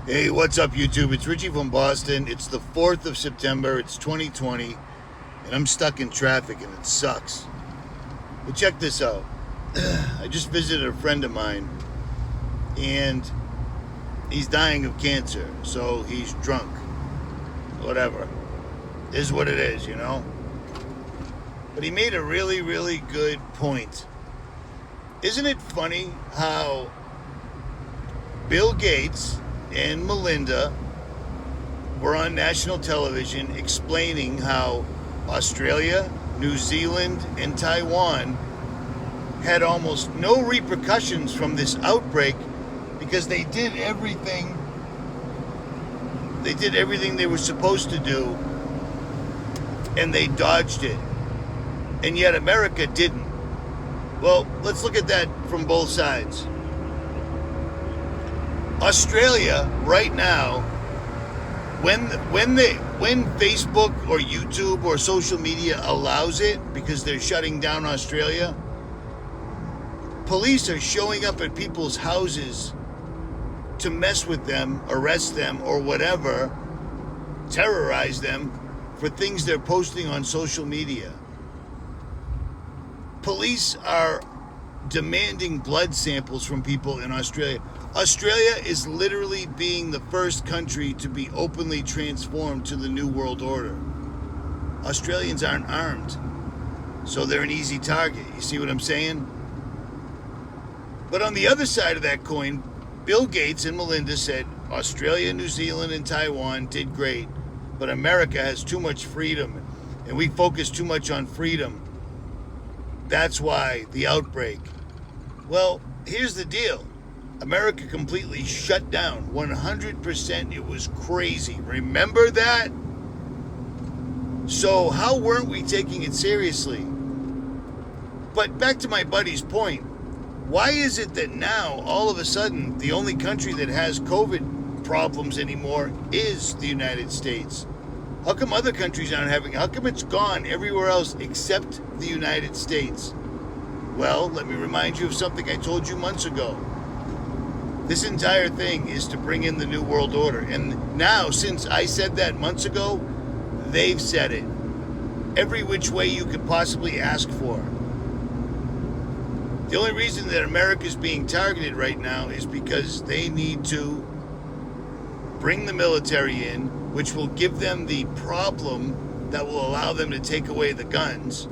Hey, what's up, YouTube? It's Richie from Boston. It's the 4th of September. It's 2020, and I'm stuck in traffic, and it sucks. But check this out. I just visited a friend of mine, and he's dying of cancer, so he's drunk. Whatever. Is what it is, you know? But he made a really, really good point. Isn't it funny how Bill Gates and Melinda were on national television explaining how Australia, New Zealand, and Taiwan had almost no repercussions from this outbreak because they did everything they were supposed to do, and they dodged it. And yet America didn't. Well, let's look at that from both sides. Australia right now, when Facebook or YouTube or social media allows it, because they're shutting down Australia, police are showing up at people's houses to mess with them, arrest them, or whatever, terrorize them for things they're posting on social media. Police are demanding blood samples from people in Australia. Australia is literally being the first country to be openly transformed to the New World Order. Australians aren't armed, so they're an easy target. You see what I'm saying? But on the other side of that coin, Bill Gates and Melinda said Australia, New Zealand, and Taiwan did great, but America has too much freedom, and we focus too much on freedom. That's why the outbreak. Well, here's the deal. America completely shut down. 100%. It was crazy. Remember that? So how weren't we taking it seriously? But back to my buddy's point. Why is it that now, all of a sudden, the only country that has COVID problems anymore is the United States? How come other countries aren't having? How come it's gone everywhere else except the United States? Well, let me remind you of something I told you months ago. This entire thing is to bring in the New World Order. And now, since I said that months ago, they've said it. Every which way you could possibly ask for. The only reason that America's being targeted right now is because they need to bring the military in, which will give them the problem that will allow them to take away the guns.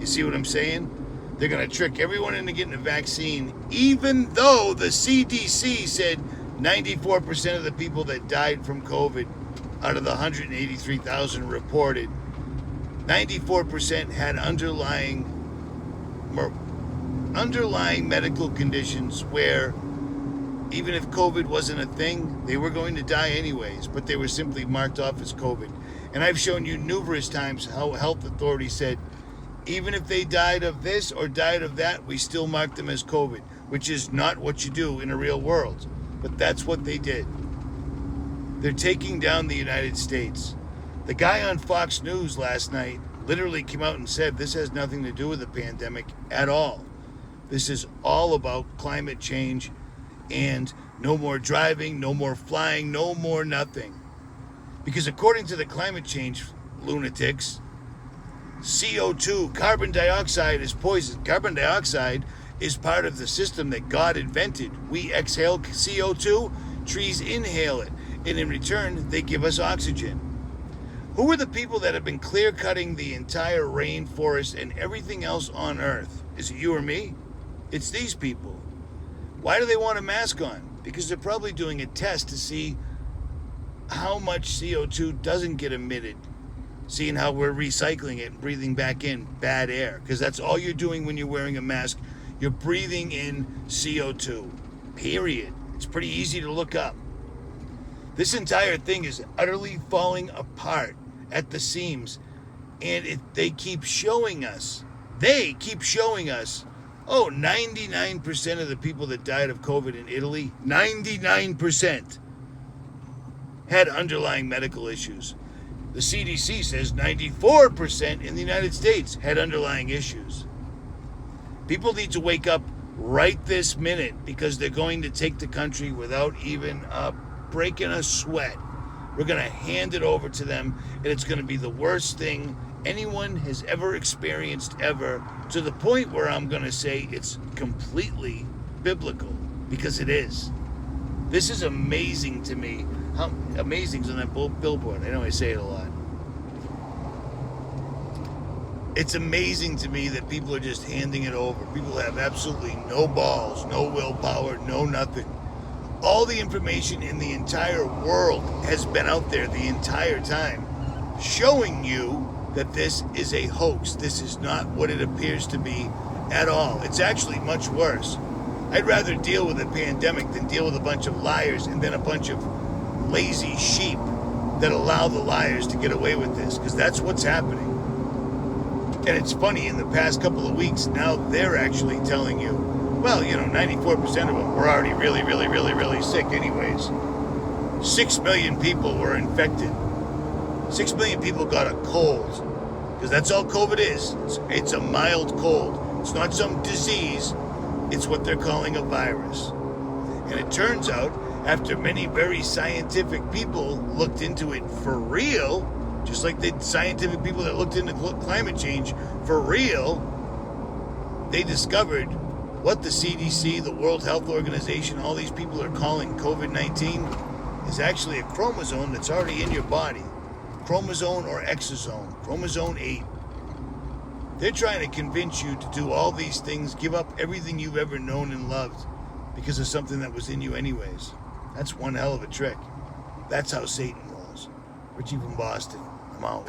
You see what I'm saying? They're going to trick everyone into getting a vaccine, even though the CDC said 94% of the people that died from COVID out of the 183,000 reported, 94% had underlying medical conditions where even if COVID wasn't a thing, they were going to die anyways, but they were simply marked off as COVID. And I've shown you numerous times how health authorities said, even if they died of this or died of that, we still mark them as COVID, which is not what you do in a real world. But that's what they did. They're taking down the United States. The guy on Fox News last night literally came out and said this has nothing to do with the pandemic at all. This is all about climate change and no more driving, no more flying, no more nothing. Because according to the climate change lunatics, CO2, carbon dioxide, is poison. Carbon dioxide is part of the system that God invented. We exhale CO2, trees inhale it, and in return, they give us oxygen. Who are the people that have been clear-cutting the entire rainforest and everything else on Earth? Is it you or me? It's these people. Why do they want a mask on? Because they're probably doing a test to see how much CO2 doesn't get emitted, seeing how we're recycling it and breathing back in bad air. Because that's all you're doing when you're wearing a mask. You're breathing in CO2. Period. It's pretty easy to look up. This entire thing is utterly falling apart at the seams. And they keep showing us, oh, 99% of the people that died of COVID in Italy, 99% had underlying medical issues. The CDC says 94% in the United States had underlying issues. People need to wake up right this minute because they're going to take the country without even a breaking a sweat. We're going to hand it over to them, and it's going to be the worst thing anyone has ever experienced ever, to the point where I'm going to say it's completely biblical, because it is. This is amazing to me. How amazing's on that billboard. I know I say it a lot. It's amazing to me that people are just handing it over. People have absolutely no balls, no willpower, no nothing. All the information in the entire world has been out there the entire time, showing you that this is a hoax. This is not what it appears to be at all. It's actually much worse. I'd rather deal with a pandemic than deal with a bunch of liars and then a bunch of lazy sheep that allow the liars to get away with this, because that's what's happening. And it's funny, in the past couple of weeks, now they're actually telling you, well, 94% of them were already really, really, really, really sick anyways. 6 million people were infected. 6 million people got a cold, because that's all COVID is. It's a mild cold. It's not some disease. It's what they're calling a virus. And it turns out, after many very scientific people looked into it for real, just like the scientific people that looked into climate change for real, they discovered what the CDC, the World Health Organization, all these people are calling COVID-19 is actually a chromosome that's already in your body. Chromosome or exosome, chromosome 8. They're trying to convince you to do all these things, give up everything you've ever known and loved because of something that was in you anyways. That's one hell of a trick. That's how Satan rolls. Richie from Boston. I'm out.